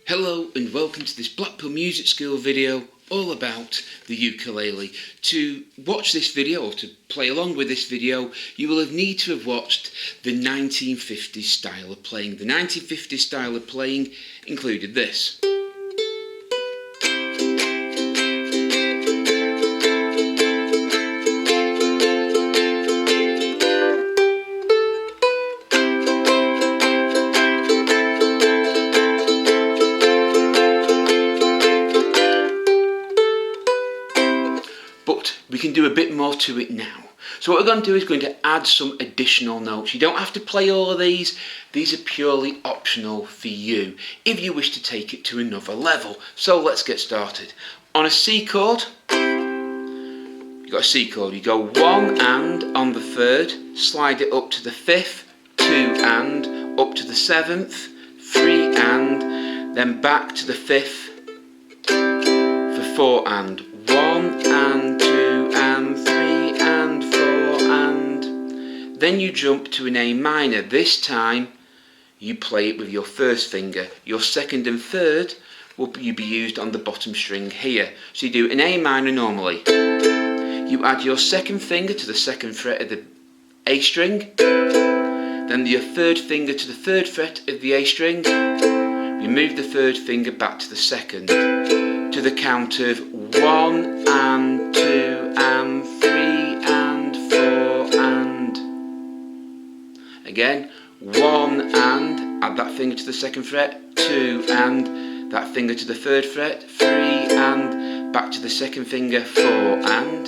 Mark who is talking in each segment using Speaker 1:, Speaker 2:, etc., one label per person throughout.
Speaker 1: Hello and welcome to this Blackpool Music School video all about the ukulele. To watch this video or to play along with this video, you will need to have watched the 1950s style of playing. The 1950s style of playing included this. But we can do a bit more to it now. So what we're going to do is going to add some additional notes. You don't have to play all of these. These are purely optional for you if you wish to take it to another level. So let's get started. On a C chord, you've got a C chord. You go 1 and on the 3rd, slide it up to the 5th, 2 and up to the 7th, 3 and, then back to the 5th for 4 and. 1 and 2 and 3 and 4 and. Then you jump to an A minor. This time you play it with your first finger. Your second and third will be used on the bottom string here. So you do an A minor normally. You add your second finger to the second fret of the A string. Then your third finger to the third fret of the A string. You move the third finger back to the second. To the count of 1 and 2 and 3 and 4 and. Again, 1 and, add that finger to the second fret, 2 and, that finger to the third fret, 3 and, back to the second finger, 4 and.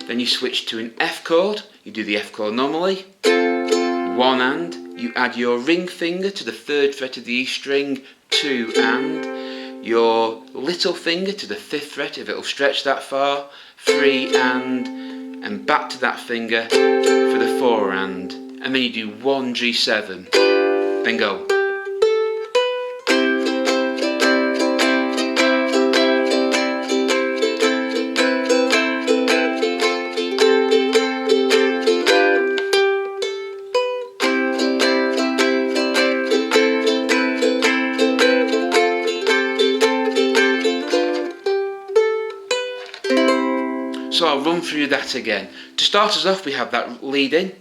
Speaker 1: Then you switch to an F chord, you do the F chord normally, 1 and, you add your ring finger to the third fret of the E string, 2 and, your little finger to the 5th fret if it'll stretch that far, 3 and back to that finger for the 4 and then you do 1 G7, then go. So I'll run through that again. To start us off, we have that lead in.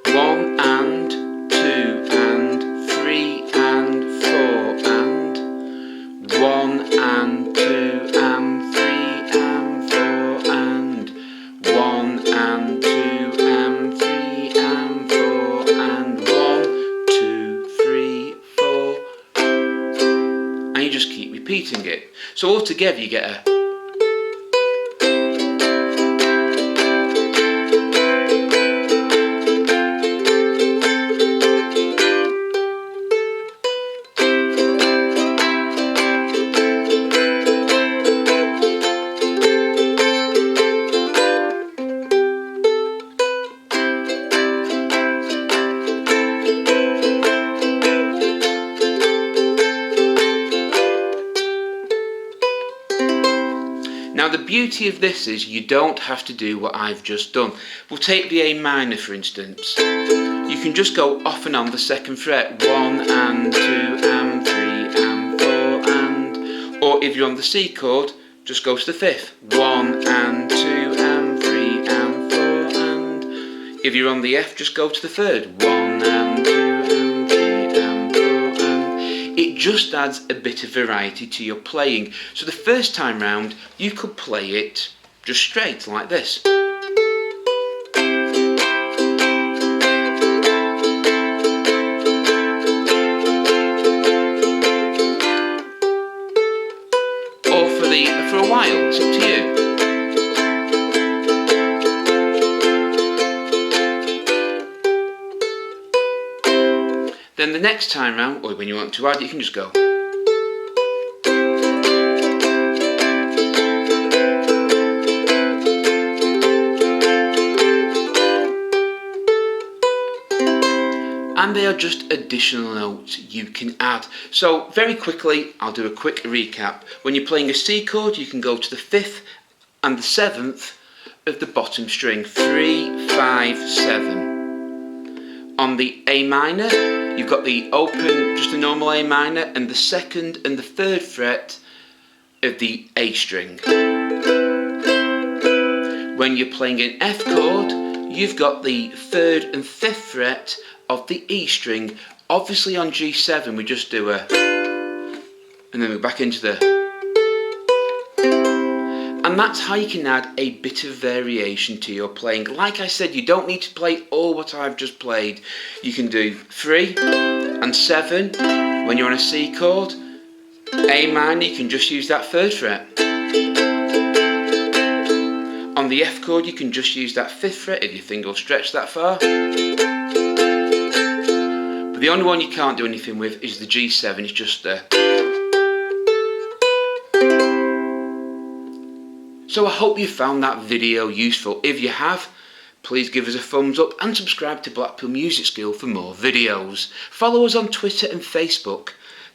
Speaker 1: 1 and 2 and 3 and 4 and 1 and 2 and 3 and 4 and 1 and 2 and 3 and 4 and 1, 2, 3, 4, and you just keep repeating it. So altogether you get a. Now the beauty of this is you don't have to do what I've just done. We'll take the A minor for instance. You can just go off and on the second fret, 1 and 2 and 3 and 4 and, or if you're on the C chord, just go to the 5th, 1 and 2 and 3 and 4 and, if you're on the F, just go to the 3rd, 1 and 2 and 3 and 4 and. It just adds a bit of variety to your playing. So the first time round, you could play it just straight like this. Or for a while, it's up to you. Then the next time round, or when you want to add, you can just go. And they are just additional notes you can add. So very quickly, I'll do a quick recap. When you're playing a C chord, you can go to the 5th and the 7th of the bottom string, 3, 5, 7. On the A minor, you've got the open, just a normal A minor, and the second and the third fret of the A string. When you're playing an F chord, you've got the third and fifth fret of the E string. Obviously on G7 we just do a, and then we're back into the, and that's how you can add a bit of variation to your playing. Like I said, you don't need to play all what I've just played. You can do 3 and 7 when you're on a C chord. A minor, you can just use that third fret. On the F chord, you can just use that fifth fret if your finger will stretch that far. But the only one you can't do anything with is the G7, it's just there. So I hope you found that video useful. If you have, please give us a thumbs up and subscribe to Blackpool Music School for more videos. Follow us on Twitter and Facebook.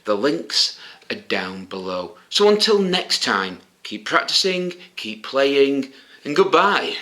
Speaker 1: The links are down below. So until next time, keep practicing, keep playing, and goodbye.